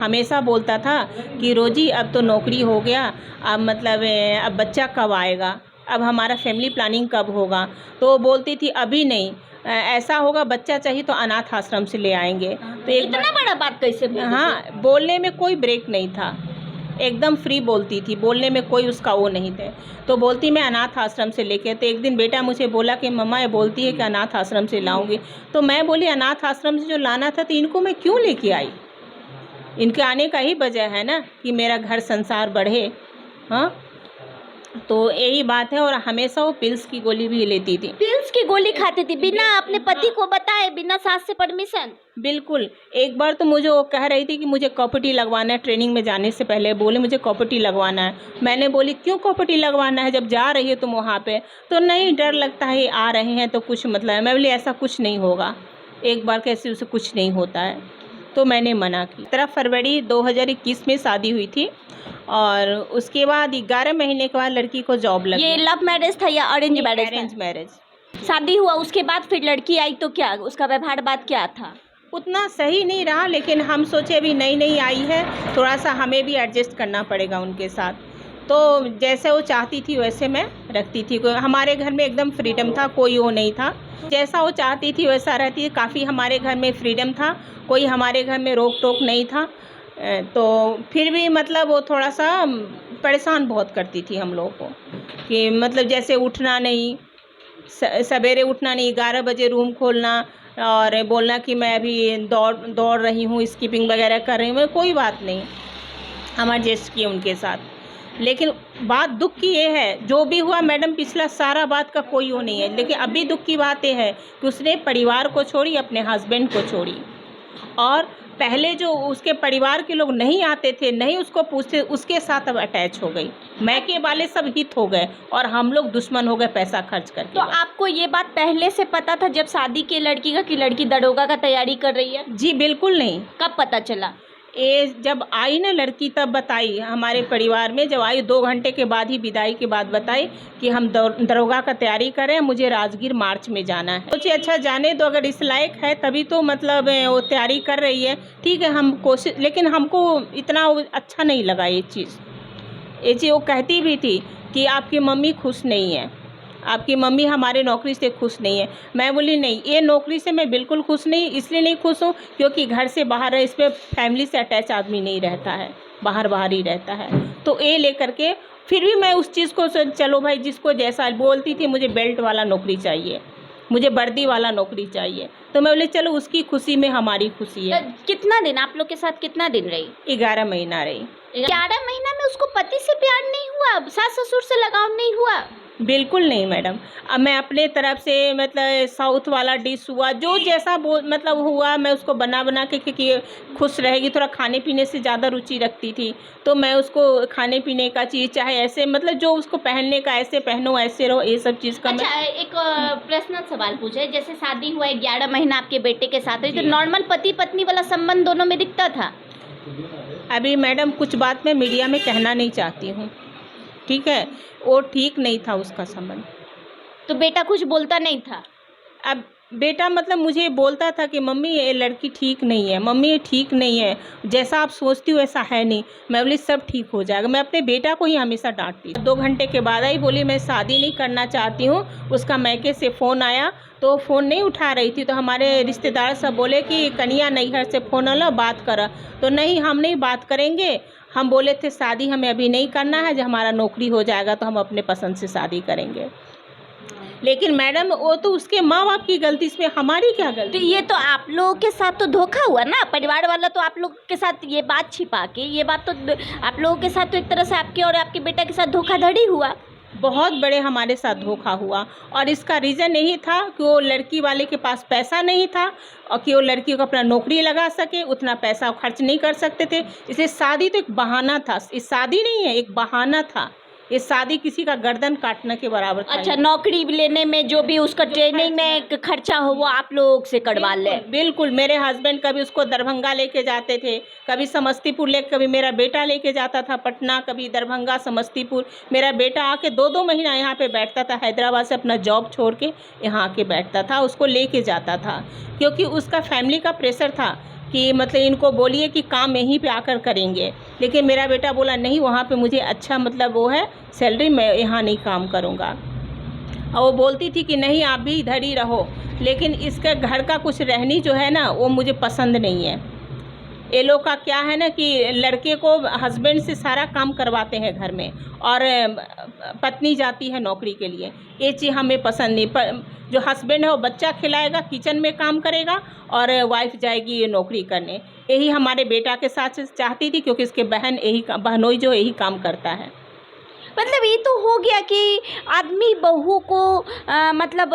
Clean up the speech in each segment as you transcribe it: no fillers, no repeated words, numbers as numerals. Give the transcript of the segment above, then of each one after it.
हमेशा बोलता था कि रोजी अब तो नौकरी हो गया, अब मतलब अब बच्चा कब आएगा, अब हमारा फैमिली प्लानिंग कब होगा। तो वो बोलती थी अभी नहीं, ऐसा होगा बच्चा चाहिए तो अनाथ आश्रम से ले आएंगे। तो एक इतना बड़ा बात कैसे बोल देती? हाँ, बोलने में कोई ब्रेक नहीं था, एकदम फ्री बोलती थी, बोलने में कोई उसका वो नहीं थे। तो बोलती मैं अनाथ आश्रम से लेके, तो एक दिन बेटा मुझे बोला कि मम्मा ये बोलती है कि अनाथ आश्रम से लाऊंगी। तो मैं बोली अनाथ आश्रम से जो लाना था तो इनको मैं क्यों लेके आई, इनके आने का ही वजह है ना कि मेरा घर संसार बढ़े। हाँ, तो यही बात है। और हमेशा वो पिल्स की गोली भी लेती थी। पिल्स की गोली खाती थी बिना अपने पति को बताए, बिना सास से परमिशन? बिल्कुल। एक बार तो मुझे वो कह रही थी कि मुझे कॉपटी लगवाना है, ट्रेनिंग में जाने से पहले बोले मुझे कॉपटी लगवाना है। मैंने बोली क्यों कॉपटी लगवाना है, जब जा रही है तुम वहाँ पे? तो नहीं, डर लगता है, आ रहे हैं तो कुछ मतलब है। मैं बोली ऐसा कुछ नहीं होगा, एक बार कैसे उसे कुछ नहीं होता है। तो मैंने मना की। 17 फरवरी 2021 में शादी हुई थी और उसके बाद 11 महीने के बाद लड़की को जॉब लगी। ये लव मैरिज था या अरेंज मैरिज? Arrange marriage. शादी हुआ, उसके बाद फिर लड़की आई तो क्या उसका व्यवहार बात क्या था? उतना सही नहीं रहा, लेकिन हम सोचे अभी नई नई आई है, थोड़ा सा हमें भी एडजस्ट करना पड़ेगा उनके साथ। तो जैसे वो चाहती थी वैसे मैं रखती थी। हमारे घर में एकदम फ्रीडम था, कोई वो नहीं था, जैसा वो चाहती थी वैसा रहती थी। काफ़ी हमारे घर में फ्रीडम था, कोई हमारे घर में रोक टोक नहीं था। तो फिर भी मतलब वो थोड़ा सा परेशान बहुत करती थी हम लोगों को, कि मतलब जैसे उठना नहीं, सवेरे उठना नहीं, 11 बजे रूम खोलना और बोलना कि मैं अभी दौड़ रही हूँ, स्किपिंग वगैरह कर रही हूँ। कोई बात नहीं, हम एडजस्ट किए उनके साथ। लेकिन बात दुख की ये है, जो भी हुआ मैडम पिछला सारा बात का कोई वो नहीं है, लेकिन अभी दुख की बात ये है कि उसने परिवार को छोड़ी, अपने हस्बैंड को छोड़ी। और पहले जो उसके परिवार के लोग नहीं आते थे, नहीं उसको पूछते, उसके साथ अब अटैच हो गई। मैके वाले सब हित हो गए और हम लोग दुश्मन हो गए पैसा खर्च करके। तो आपको ये बात पहले से पता था जब शादी की लड़की का कि लड़की दरोगा का तैयारी कर रही है? जी बिल्कुल नहीं। कब पता चला? ये जब आई ना लड़की तब बताई हमारे परिवार में, जब आई 2 घंटे के बाद ही, विदाई के बाद बताई कि हम दरोगा का तैयारी करें, मुझे राजगीर मार्च में जाना है। सोचे अच्छा जाने दो, अगर इस लायक है तभी तो मतलब वो तैयारी कर रही है, ठीक है हम कोशिश। लेकिन हमको इतना अच्छा नहीं लगा ये चीज़। वो कहती भी थी कि आपकी मम्मी खुश नहीं है, आपकी मम्मी हमारे नौकरी से खुश नहीं है। मैं बोली नहीं, ये नौकरी से मैं बिल्कुल खुश नहीं, इसलिए नहीं खुश हूँ क्योंकि घर से बाहर है, इस पर फैमिली से अटैच आदमी नहीं रहता है, बाहर ही रहता है। तो ये लेकर के फिर भी मैं उस चीज़ को चलो भाई, जिसको जैसा बोलती थी, मुझे बेल्ट वाला नौकरी चाहिए, मुझे वर्दी वाला नौकरी चाहिए। तो मैं बोले चलो उसकी खुशी में हमारी खुशी है। तो कितना दिन आप लोग के साथ कितना दिन रही? 11 महीना रही। 11 महीना में उसको पति से प्यार नहीं हुआ, सास ससुर से लगाव नहीं हुआ? बिल्कुल नहीं मैडम। अब मैं अपने तरफ से मतलब साउथ वाला डिश हुआ, जो जैसा मतलब हुआ, मैं उसको बना के, क्योंकि खुश रहेगी, थोड़ा खाने पीने से ज़्यादा रुचि रखती थी, तो मैं उसको खाने पीने का चीज़, चाहे ऐसे मतलब जो उसको पहनने का, ऐसे पहनो ऐसे रहो, ये सब चीज़ का। अच्छा, एक पर्सनल सवाल पूछे, जैसे शादी हुआ 11 महीना आपके बेटे के साथ रही, तो नॉर्मल पति पत्नी वाला संबंध दोनों में दिखता था? अभी मैडम कुछ बात मैं मीडिया में कहना नहीं चाहती हूँ, ठीक है, वो ठीक नहीं था उसका संबंध। तो बेटा कुछ बोलता नहीं था? अब बेटा मतलब मुझे बोलता था कि मम्मी ये लड़की ठीक नहीं है, मम्मी ये ठीक नहीं है, जैसा आप सोचती हो वैसा है नहीं। मैं बोली सब ठीक हो जाएगा। मैं अपने बेटा को ही हमेशा डांटती। 2 घंटे के बाद आई, बोली मैं शादी नहीं करना चाहती हूँ। उसका मैके से फ़ोन आया तो फ़ोन नहीं उठा रही थी, तो हमारे रिश्तेदार सब बोले कि कन्या नैहर से फ़ोन आला, बात करा। तो नहीं, हम नहीं बात करेंगे, हम बोले थे शादी हमें अभी नहीं करना है, जब हमारा नौकरी हो जाएगा तो हम अपने पसंद से शादी करेंगे। लेकिन मैडम वो तो उसके माँ बाप की गलती, इसमें हमारी क्या गलती? तो ये तो आप लोगों के साथ तो धोखा हुआ ना, परिवार वाला तो आप लोग के साथ ये बात छिपा के, ये बात तो आप लोगों के साथ तो एक तरह से आपके और आपके बेटा के साथ धोखाधड़ी हुआ। बहुत बड़े हमारे साथ धोखा हुआ, और इसका रीज़न यही था कि वो लड़की वाले के पास पैसा नहीं था और कि वो लड़की को अपना नौकरी लगा सके, उतना पैसा खर्च नहीं कर सकते थे। इसलिए शादी तो एक बहाना था, ये शादी नहीं है, एक बहाना था। ये शादी किसी का गर्दन काटने के बराबर था। अच्छा, नौकरी लेने में जो भी उसका ट्रेनिंग में खर्चा हो वो आप लोग से करवा ले? बिल्कुल। मेरे हस्बैंड कभी उसको दरभंगा लेके जाते थे, कभी समस्तीपुर कभी मेरा बेटा लेके जाता था पटना, कभी दरभंगा, समस्तीपुर। मेरा बेटा आके 2-2 महीना यहाँ पे बैठता था, हैदराबाद से अपना जॉब छोड़ के यहाँ आके बैठता था, उसको लेके जाता था, क्योंकि उसका फैमिली का प्रेशर था कि मतलब इनको बोलिए कि काम यहीं पे आकर करेंगे, लेकिन मेरा बेटा बोला नहीं, वहाँ पे मुझे अच्छा मतलब वो है सैलरी, मैं यहाँ नहीं काम करूँगा। और वो बोलती थी कि नहीं आप भी इधर ही रहो, लेकिन इसका घर का कुछ रहनी जो है ना वो मुझे पसंद नहीं है। ये लोग का क्या है ना कि लड़के को हस्बैंड से सारा काम करवाते हैं घर में, और पत्नी जाती है नौकरी के लिए। ये चीज़ हमें पसंद नहीं। जो हस्बैंड है वो बच्चा खिलाएगा, किचन में काम करेगा, और वाइफ जाएगी नौकरी करने। यही हमारे बेटा के साथ चाहती थी, क्योंकि इसके बहनोई जो यही काम करता है। मतलब ये तो हो गया कि आदमी बहू को मतलब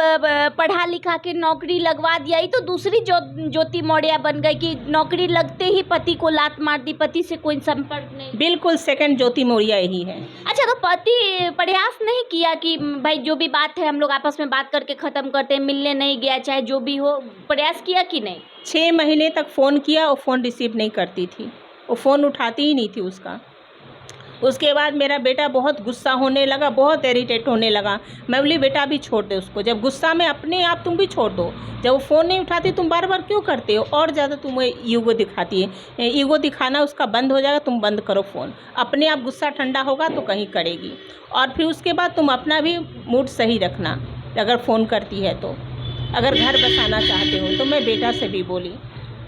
पढ़ा लिखा के नौकरी लगवा दिया। ये तो दूसरी ज्योति मौर्य बन गई कि नौकरी लगते ही पति को लात मार दी, पति से कोई संपर्क नहीं। बिल्कुल सेकंड ज्योति मौर्य यही है। अच्छा, तो पति प्रयास नहीं किया कि भाई जो भी बात है हम लोग आपस में बात करके ख़त्म करते हैं, मिलने नहीं गया चाहे जो भी हो, प्रयास किया कि नहीं? 6 महीने तक फ़ोन किया, वो फ़ोन रिसीव नहीं करती थी, वो फ़ोन उठाती ही नहीं थी उसका। उसके बाद मेरा बेटा बहुत गुस्सा होने लगा, बहुत इरिटेट होने लगा। मैं बोली बेटा अभी छोड़ दे उसको, जब गुस्सा में अपने आप तुम भी छोड़ दो। जब वो फ़ोन नहीं उठाती तुम बार बार क्यों करते हो, और ज़्यादा तुम्हें ईगो दिखाती है। ईगो दिखाना उसका बंद हो जाएगा, तुम बंद करो फ़ोन, अपने आप गुस्सा ठंडा होगा तो कहीं करेगी। और फिर उसके बाद तुम अपना भी मूड सही रखना, अगर फ़ोन करती है तो, अगर घर बसाना चाहते हो तो। मैं बेटा से भी बोली,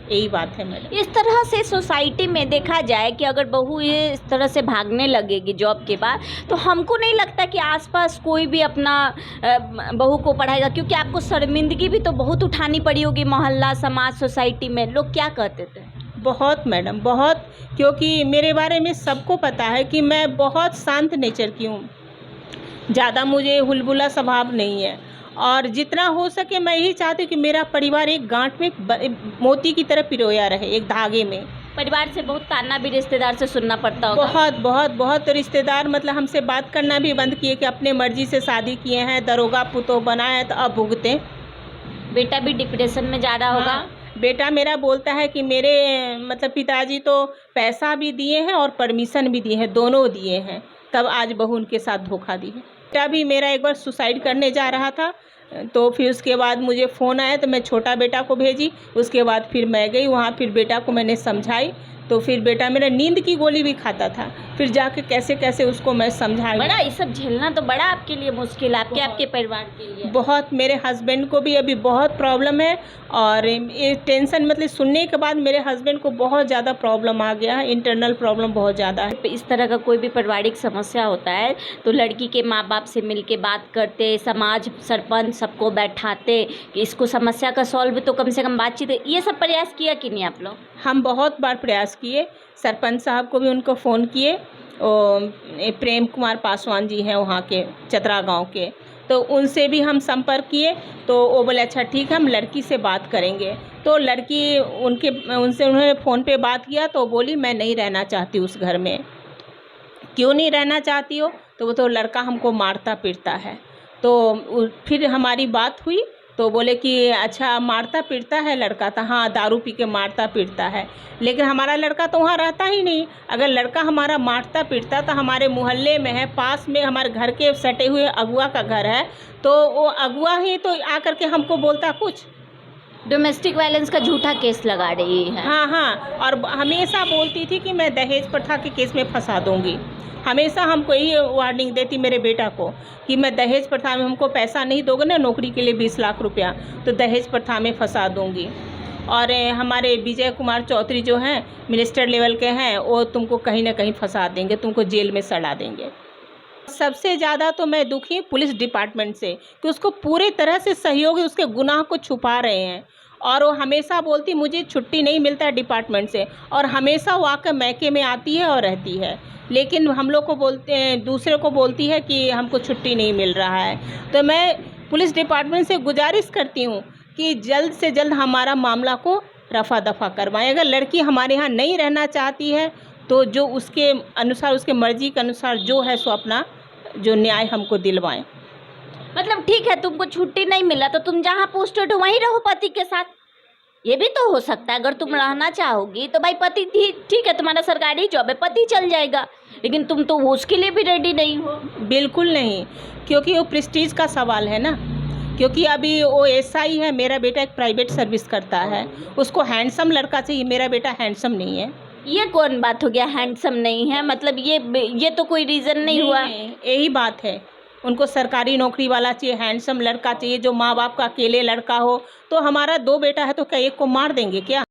यही बात है मैडम। इस तरह से सोसाइटी में देखा जाए कि अगर बहू ये इस तरह से भागने लगेगी जॉब के बाद, तो हमको नहीं लगता कि आसपास कोई भी अपना बहू को पढ़ाएगा, क्योंकि आपको शर्मिंदगी भी तो बहुत उठानी पड़ी होगी मोहल्ला, समाज, सोसाइटी में। लोग क्या कहते थे? बहुत मैडम, बहुत, क्योंकि मेरे बारे में सबको पता है कि मैं बहुत शांत नेचर की हूँ, ज़्यादा मुझे हुलबुला स्वभाव नहीं है। और जितना हो सके मैं यही चाहती हूँ कि मेरा परिवार एक गांठ में मोती की तरह पिरोया रहे, एक धागे में। परिवार से बहुत ताना भी रिश्तेदार से सुनना पड़ता होगा। बहुत बहुत बहुत। तो रिश्तेदार मतलब हमसे बात करना भी बंद किए कि अपने मर्जी से शादी किए हैं, दरोगा पुतो बनाए हैं, तो अब भुगते। बेटा भी डिप्रेशन में जा रहा होगा। हाँ, बेटा मेरा बोलता है कि मेरे मतलब पिताजी तो पैसा भी दिए हैं और परमिशन भी दिए हैं, दोनों दिए हैं, तब आज बहू उनके साथ धोखा दी है। बेटा भी मेरा एक बार सुसाइड करने जा रहा था, तो फिर उसके बाद मुझे फ़ोन आया तो मैं छोटा बेटा को भेजी। उसके बाद फिर मैं गई वहाँ, फिर बेटा को मैंने समझाई, तो फिर बेटा मेरा नींद की गोली भी खाता था, फिर जाके कैसे कैसे उसको मैं समझाई। बड़ा ये सब झेलना तो बड़ा आपके लिए मुश्किल है, आपके परिवार के लिए बहुत। मेरे हस्बैंड को भी अभी बहुत प्रॉब्लम है, और ये टेंशन मतलब सुनने के बाद मेरे हस्बैंड को बहुत ज़्यादा प्रॉब्लम आ गया है, इंटरनल प्रॉब्लम बहुत ज़्यादा है। इस तरह का कोई भी पारिवारिक समस्या होता है तो लड़की के माँ बाप से मिल के बात करते, समाज, सरपंच सबको बैठाते कि इसको समस्या का सॉल्व तो कम से कम बातचीत, ये सब प्रयास किया कि नहीं आप लोग? हम बहुत बार प्रयास किए, सरपंच साहब को भी उनको फ़ोन किए, और प्रेम कुमार पासवान जी हैं वहाँ के चतरा गांव के, तो उनसे भी हम संपर्क किए। तो वो बोले अच्छा ठीक है, हम लड़की से बात करेंगे। तो लड़की उनसे उन्होंने फ़ोन पे बात किया, तो बोली मैं नहीं रहना चाहती उस घर में। क्यों नहीं रहना चाहती हो? तो वो तो लड़का हमको मारता पीटता है। तो फिर हमारी बात हुई, तो बोले कि अच्छा मारता पीटता है लड़का, तो हाँ दारू पी के मारता पीटता है, लेकिन हमारा लड़का तो वहाँ रहता ही नहीं। अगर लड़का हमारा मारता पीटता तो हमारे मोहल्ले में है, पास में हमारे घर के सटे हुए अगुआ का घर है, तो वो अगुआ ही तो आकर के हमको बोलता कुछ। डोमेस्टिक वायलेंस का झूठा केस लगा रही है। हाँ हाँ, और हमेशा बोलती थी कि मैं दहेज प्रथा के केस में फंसा दूँगी। हमेशा हमको यही वार्निंग देती मेरे बेटा को कि मैं दहेज प्रथा में, हमको पैसा नहीं दोगे ना नौकरी के लिए 20 लाख रुपया, तो दहेज प्रथा में फंसा दूंगी। और हमारे विजय कुमार चौधरी जो हैं मिनिस्टर लेवल के हैं, वो तुमको कहीं ना कहीं फंसा देंगे, तुमको जेल में सड़ा देंगे। सबसे ज़्यादा तो मैं दुखी पुलिस डिपार्टमेंट से कि उसको पूरे तरह से सहयोग, उसके गुनाह को छुपा रहे हैं। और वो हमेशा बोलती मुझे छुट्टी नहीं मिलता है डिपार्टमेंट से, और हमेशा वो आकर मैके में आती है और रहती है, लेकिन हम लोग को बोलते हैं, दूसरे को बोलती है कि हमको छुट्टी नहीं मिल रहा है। तो मैं पुलिस डिपार्टमेंट से गुजारिश करती हूँ कि जल्द से जल्द हमारा मामला को रफा दफा करवाएं। अगर लड़की हमारे यहाँ नहीं रहना चाहती है तो जो उसके अनुसार, उसके मर्जी के अनुसार जो है सो अपना जो न्याय हमको दिलवाएं। मतलब ठीक है, तुमको छुट्टी नहीं मिला तो तुम जहाँ पोस्टेड हो वहीं रहो पति के साथ, ये भी तो हो सकता है। अगर तुम रहना चाहोगी तो भाई पति, ठीक है तुम्हारा सरकारी जॉब है, पति चल जाएगा, लेकिन तुम तो उसके लिए भी रेडी नहीं हो। बिल्कुल नहीं, क्योंकि वो प्रेस्टीज का सवाल है ना। क्योंकि अभी वो एसआई है, मेरा बेटा एक प्राइवेट सर्विस करता है, उसको हैंडसम लड़का चाहिए, मेरा बेटा हैंडसम नहीं है। ये कौन बात हो गया, हैंडसम नहीं है मतलब ये तो कोई रीज़न नहीं हुआ। नहीं, यही बात है, उनको सरकारी नौकरी वाला चाहिए, हैंडसम लड़का चाहिए जो माँ बाप का अकेले लड़का हो। तो हमारा 2 बेटा है तो क्या एक को मार देंगे क्या?